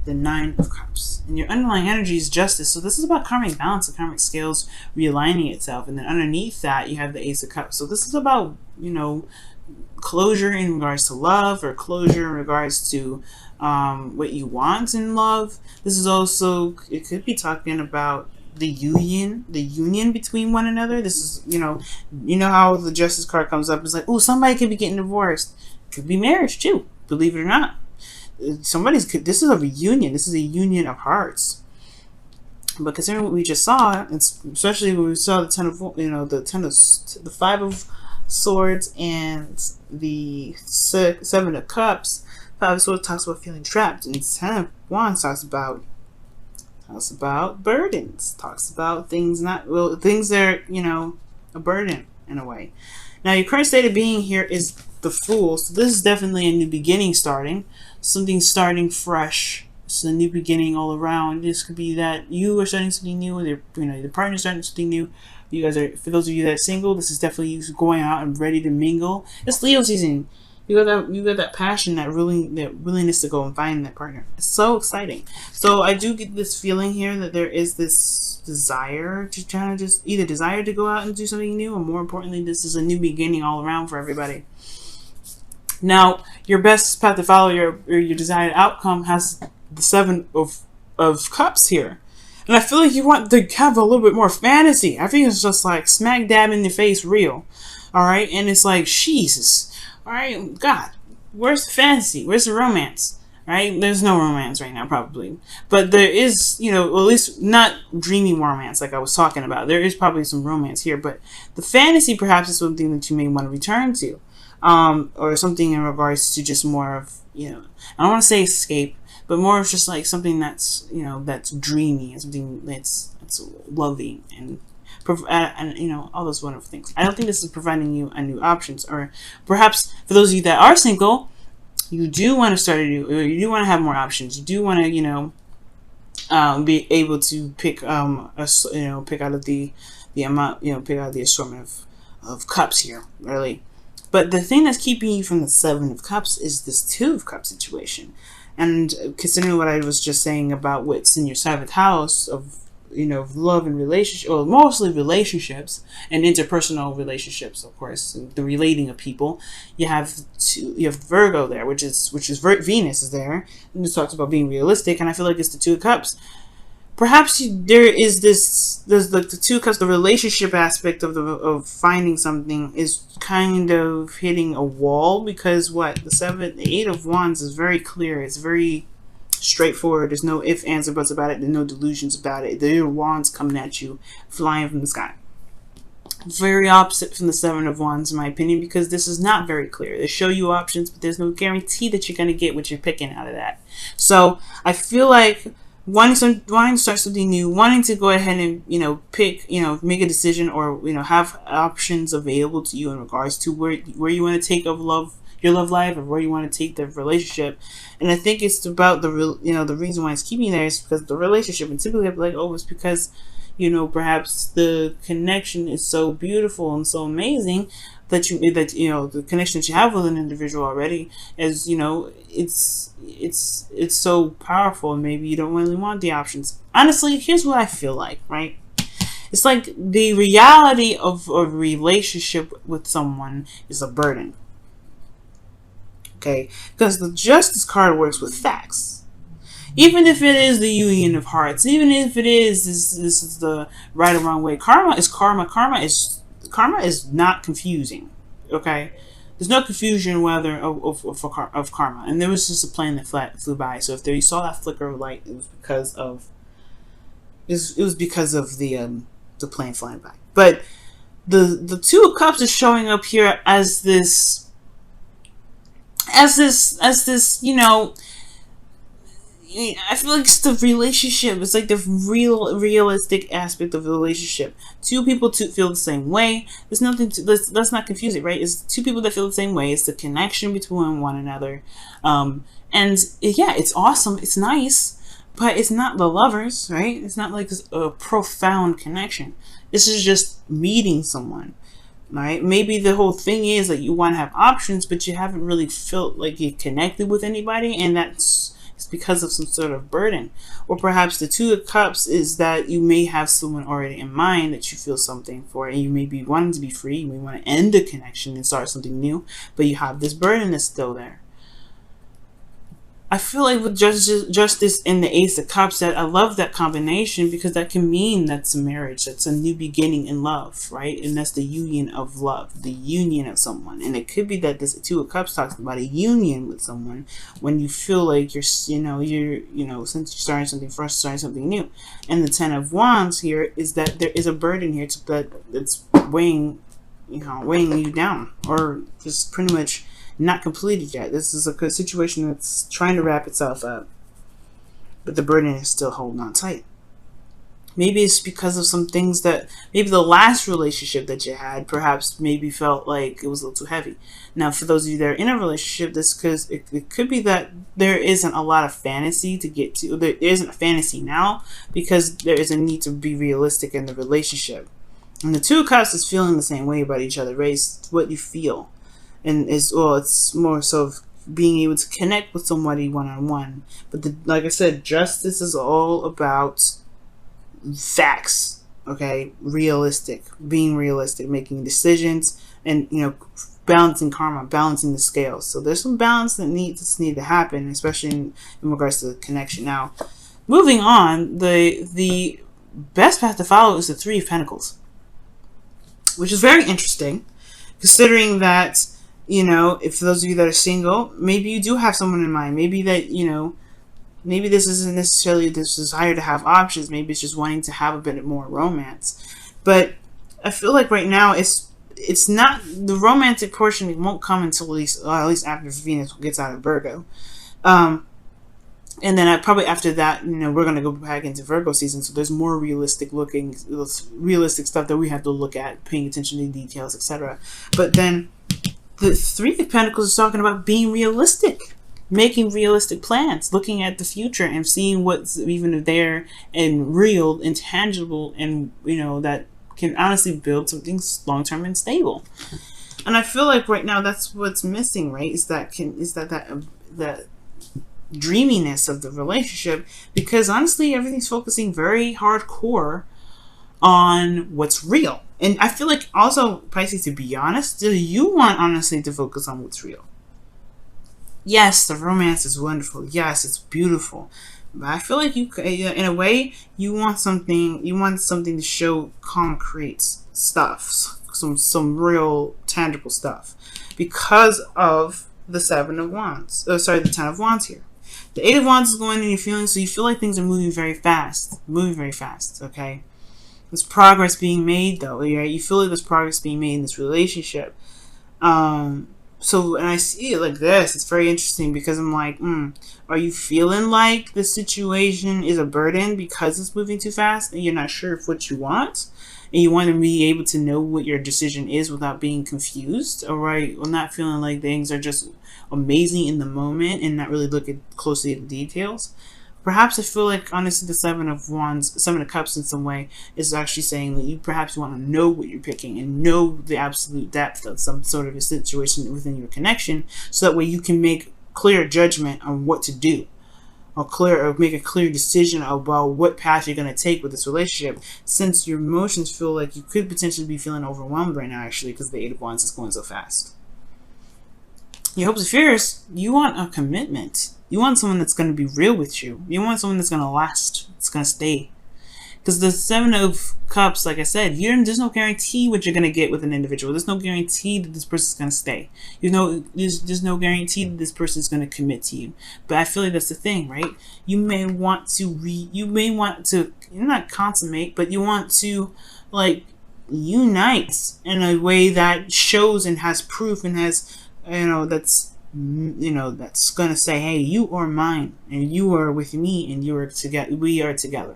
the Nine of Cups. And your underlying energy is justice. So this is about karmic balance, the karmic scales realigning itself. And then underneath that, you have the Ace of Cups. So this is about, closure in regards to love, or closure in regards to what you want in love. This is also, it could be talking about the union between one another. This is, how the Justice card comes up. It's like, oh, somebody could be getting divorced. Could be marriage too, believe it or not. This is a reunion. This is a union of hearts. But considering what we just saw, especially when we saw the Five of Swords and the Seven of Cups. Five of Swords talks about feeling trapped, and Ten of Wands talks about burdens. Talks about things that are, a burden in a way. Now, your current state of being here is the Fool. So this is definitely a new beginning starting. Something starting fresh. It's a new beginning all around. This could be that you are starting something new, or your partner starting something new. You guys are, for those of you that are single, this is definitely you going out and ready to mingle. It's Leo season. You got that passion, that willingness to go and find that partner. It's so exciting. So I do get this feeling here that there is this desire to kind of just either desire to go out and do something new, or more importantly, this is a new beginning all around for everybody. Now, your best path to follow your desired outcome has the Seven of Cups here. And I feel like you want to have a little bit more fantasy. I think it's just like smack dab in your face real. Alright? And it's like, Jesus. Alright? God. Where's the fantasy? Where's the romance? Right? There's no romance right now, probably. But there is, at least not dreamy romance like I was talking about. There is probably some romance here. But the fantasy perhaps is something that you may want to return to. Or something in regards to just more of, I don't want to say escape, but more of just like something that's, that's dreamy, and something that's loving and all those wonderful things. I don't think this is providing you a new options, or perhaps for those of you that are single, you do want to start a new, or you do want to have more options. You do want to, be able to pick, pick out of the amount, pick out of the assortment of cups here, really. But the thing that's keeping you from the Seven of Cups is this Two of Cups situation. And considering what I was just saying about what's in your seventh house of, love and relationship, or mostly relationships and interpersonal relationships, of course, and the relating of people, you have Virgo there, which is Venus is there, and it talks about being realistic, and I feel like it's the Two of Cups. Perhaps there's the Two of Cups, the relationship aspect of finding something is kind of hitting a wall, because the Eight of Wands is very clear. It's very straightforward. There's no ifs, ands, or buts about it. There's no delusions about it. The wands coming at you, flying from the sky. Very opposite from the Seven of Wands, in my opinion, because this is not very clear. They show you options, but there's no guarantee that you're going to get what you're picking out of that. So I feel like wanting to start something new, wanting to go ahead and pick, make a decision, or have options available to you in regards to where you want to take your love life, or where you want to take the relationship. And I think it's about the reason why it's keeping you there is because of the relationship. And typically I'd be like, oh, it's because perhaps the connection is so beautiful and so amazing that the connection that you have with an individual already is it's so powerful, and maybe you don't really want the options. Honestly, here's what I feel like, right? It's like the reality of a relationship with someone is a burden. Okay? Because the Justice card works with facts. Even if it is the union of hearts, even if it is this is the right or wrong way. Karma is karma. Karma is not confusing. Okay? There's no confusion whether of karma. And there was just a plane that flew by. So if you saw that flicker of light, it was because of the plane flying by. But the Two of Cups is showing up here as this I feel like it's the relationship. It's like the realistic aspect of the relationship. Two people feel the same way. There's nothing let's not confuse it, right? It's two people that feel the same way. It's the connection between one another. It's awesome. It's nice, but it's not the lovers, right? It's not like a profound connection. This is just meeting someone, right? Maybe the whole thing is that you want to have options, but you haven't really felt like you connected with anybody, and that's It's because of some sort of burden. Or perhaps the Two of Cups is that you may have someone already in mind that you feel something for, and you may be wanting to be free. You may want to end the connection and start something new, but you have this burden that's still there. I feel like with Justice and the Ace of Cups, that I love that combination, because that can mean that's a marriage, that's a new beginning in love, right? And that's the union of love, the union of someone. And it could be that this Two of Cups talks about a union with someone when you feel like you're since you're starting something fresh, starting something new. And the Ten of Wands here is that there is a burden here that's weighing you down, or just pretty much not completed yet. This is a situation that's trying to wrap itself up, but the burden is still holding on tight. Maybe it's because of some things that maybe the last relationship that you had perhaps maybe felt like it was a little too heavy. Now, for those of you that are in a relationship, it could be that there isn't a lot of fantasy to get to. There isn't a fantasy now because there is a need to be realistic in the relationship. And the Two of Cups is feeling the same way about each other, right? It's what you feel. And it's more so of being able to connect with somebody one-on-one. But like I said, Justice is all about facts, okay? Being realistic, making decisions, and balancing karma, balancing the scales. So there's some balance that needs to happen, especially in regards to the connection. Now, moving on, the best path to follow is the Three of Pentacles, which is very interesting, considering that, if for those of you that are single, maybe you do have someone in mind. Maybe that, maybe this isn't necessarily this desire to have options. Maybe it's just wanting to have a bit more romance. But I feel like right now it's not the romantic portion. It won't come until at least after Venus gets out of Virgo. And then probably after that, we're going to go back into Virgo season. So there's more realistic stuff that we have to look at, paying attention to details, etc. But then the Three of Pentacles is talking about being realistic, making realistic plans, looking at the future and seeing what's even there and real and tangible, and that can honestly build something long-term and stable. And I feel like right now that's what's missing, right? Is that dreaminess of the relationship, because honestly everything's focusing very hardcore on what's real. And I feel like also, Pisces, to be honest, do you want honestly to focus on what's real? Yes, the romance is wonderful. Yes, it's beautiful. But I feel like in a way, you want something to show concrete stuff, some real tangible stuff, because of the Seven of Wands. Oh, sorry, the Ten of Wands here. The Eight of Wands is going in your feelings, so you feel like things are moving very fast, okay? There's progress being made, though, right? You feel like there's progress being made in this relationship. So, and I see it like this, it's very interesting, because I'm like, are you feeling like the situation is a burden because it's moving too fast and you're not sure of what you want? And you want to be able to know what your decision is without being confused, all right? Or not feeling like things are just amazing in the moment and not really looking closely at the details. Perhaps I feel like, honestly, the Seven of Cups in some way is actually saying that you perhaps want to know what you're picking and know the absolute depth of some sort of a situation within your connection, so that way you can make clear judgment on what to do, or make a clear decision about what path you're going to take with this relationship, since your emotions feel like you could potentially be feeling overwhelmed right now, actually, because the Eight of Wands is going so fast. Your hopes and fears, you want a commitment. You want someone that's going to be real with you. You want someone that's going to last. It's going to stay. Because the Seven of Cups, like I said, there's no guarantee what you're going to get with an individual. There's no guarantee that this person's going to stay. There's no guarantee that this person's going to commit to you. But I feel like that's the thing, right? You may want to not consummate, but you want to unite in a way that shows and has proof and has that's gonna say, hey, you are mine and you are with me and we are together.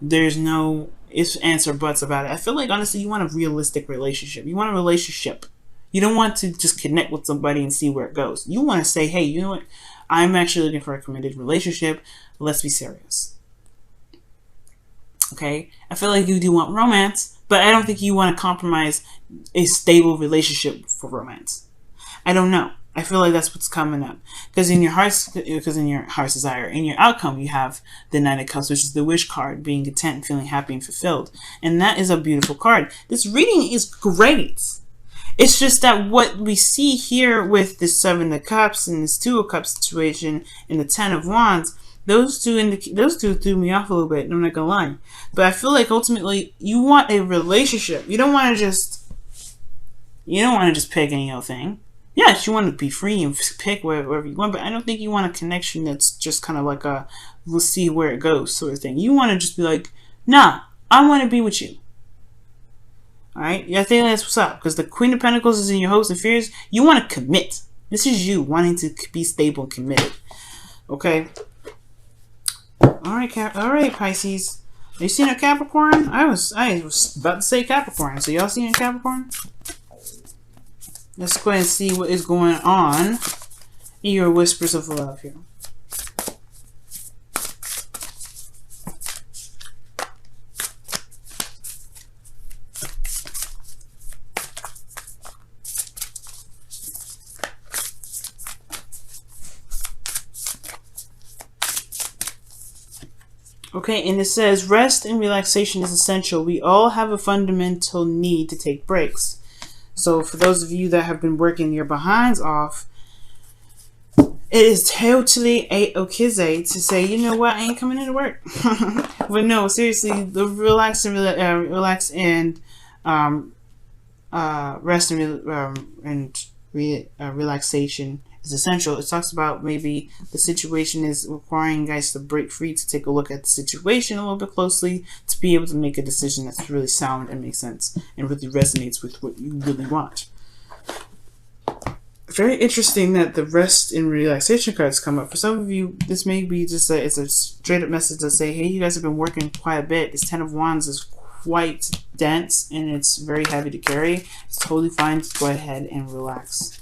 There's no ifs, ands, or buts about it. I feel like, honestly, you want a realistic relationship. You want a relationship. You don't want to just connect with somebody and see where it goes. You want to say, hey, you know what? I'm actually looking for a committed relationship. Let's be serious. Okay? I feel like you do want romance, but I don't think you want to compromise a stable relationship for romance. I don't know. I feel like that's what's coming up. Because in your heart's desire, in your outcome, you have the Knight of Cups, which is the wish card, being content, feeling happy and fulfilled. And that is a beautiful card. This reading is great. It's just that what we see here with the Seven of Cups and this Two of Cups situation and the Ten of Wands, those two threw me off a little bit. I'm not gonna lie, but I feel like ultimately you want a relationship. You don't want to just pick any old thing. Yes, you want to be free and pick wherever you want, but I don't think you want a connection that's just kind of like a we'll see where it goes sort of thing. You want to just be like, nah, I want to be with you. Alright? Yeah, I think that's what's up. Because the Queen of Pentacles is in your hopes and fears. You want to commit. This is you wanting to be stable and committed. Okay? Alright, Pisces. Are you seeing a Capricorn? I was about to say Capricorn. So y'all seeing Capricorn? Let's go ahead and see what is going on in your whispers of love here. Okay, and it says, rest and relaxation is essential. We all have a fundamental need to take breaks. So for those of you that have been working your behinds off, it is totally a-okay to say, you know what, I ain't coming into work. But no, seriously, the relax and rest and relaxation is essential. It talks about maybe the situation is requiring you guys to break free, to take a look at the situation a little bit closely, to be able to make a decision that's really sound and makes sense and really resonates with what you really want. Very interesting that the rest and relaxation cards come up. For some of you, this may be just it's a straight up message to say, hey, you guys have been working quite a bit. This Ten of Wands is quite dense and it's very heavy to carry. It's totally fine to go ahead and relax.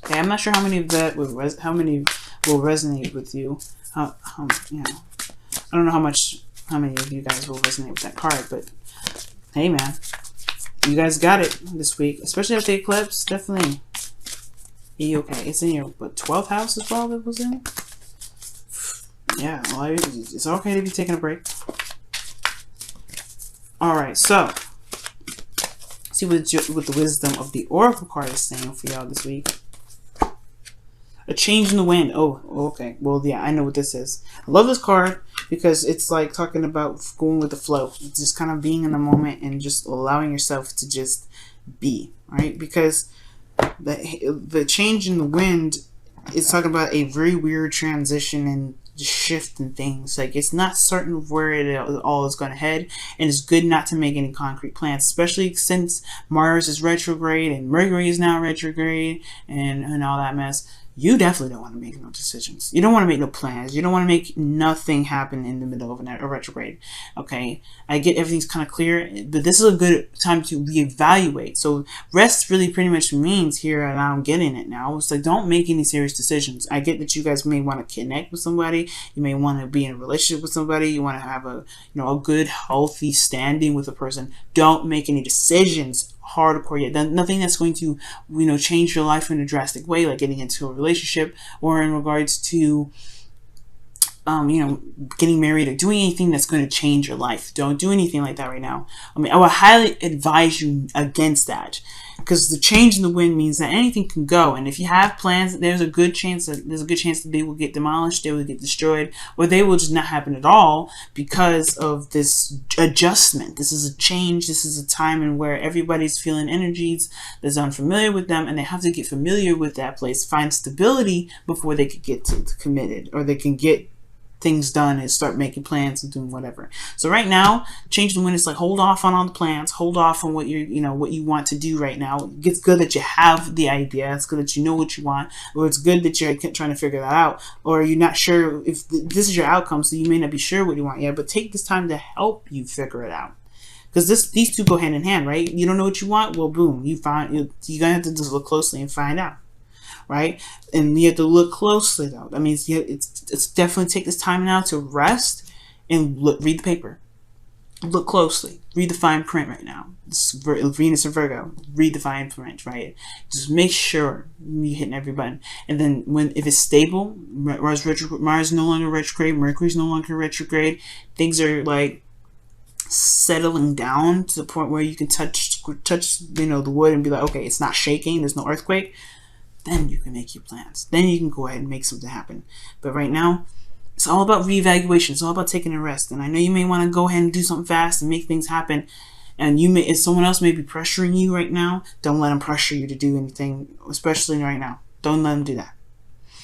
Okay, I'm not sure how many of that will resonate with you. You know, I don't know how many of you guys will resonate with that card, but hey, man, you guys got it this week, especially after the eclipse. Definitely, okay. It's in your 12th house as well. That was in. Yeah, well, it's okay to be taking a break. All right, so see what the wisdom of the Oracle card is saying for y'all this week. A change in the wind. Oh, okay. Well, yeah, I know what this is. I love this card because it's like talking about going with the flow. It's just kind of being in the moment and just allowing yourself to just be, right? Because the change in the wind is talking about a very weird transition and shift in things. Like, it's not certain where it all is going to head, and it's good not to make any concrete plans, especially since Mars is retrograde and Mercury is now retrograde and all that mess. You definitely don't want to make no decisions. You don't want to make no plans. You don't want to make nothing happen in the middle of a retrograde. Okay, I get everything's kind of clear, but this is a good time to reevaluate. So rest really pretty much means here, and I'm getting it now. It's like, don't make any serious decisions. I get that you guys may want to connect with somebody. You may want to be in a relationship with somebody. You want to have a good, healthy standing with a person. Don't make any decisions hardcore yet. Nothing that's going to change your life in a drastic way, like getting into a relationship or in regards to getting married or doing anything that's going to change your life. Don't do anything like that right now. I mean, I would highly advise you against that, because the change in the wind means that anything can go. And if you have plans, there's a good chance that they will get demolished, they will get destroyed, or they will just not happen at all because of this adjustment. This is a change. This is a time in where everybody's feeling energies that's unfamiliar with them, and they have to get familiar with that place, find stability before they could get to committed, or they can get things done and start making plans and doing whatever. So right now, change the wind is like, hold off on all the plans, hold off on what what you want to do right now. It's good that you have the idea. It's good that you know what you want, or it's good that you're trying to figure that out, or you're not sure if this is your outcome, so you may not be sure what you want yet, but take this time to help you figure it out. Because these two go hand in hand, right? You don't know what you want, well, boom, you're gonna have to just look closely and find out. Right? And you have to look closely, though. That means it's definitely take this time now to rest and read the paper. look closely. Read the fine print right now. This Venus and Virgo. Read the fine print, right? Just make sure you're hitting every button. And then if it's stable, Mars no longer retrograde, Mercury's no longer retrograde, things are like settling down to the point where you can touch the wood and be like, okay, it's not shaking, there's no earthquake. Then you can make your plans. Then you can go ahead and make something happen. But right now, it's all about reevaluation. It's all about taking a rest. And I know you may want to go ahead and do something fast and make things happen. And if someone else may be pressuring you right now, don't let them pressure you to do anything, especially right now. Don't let them do that.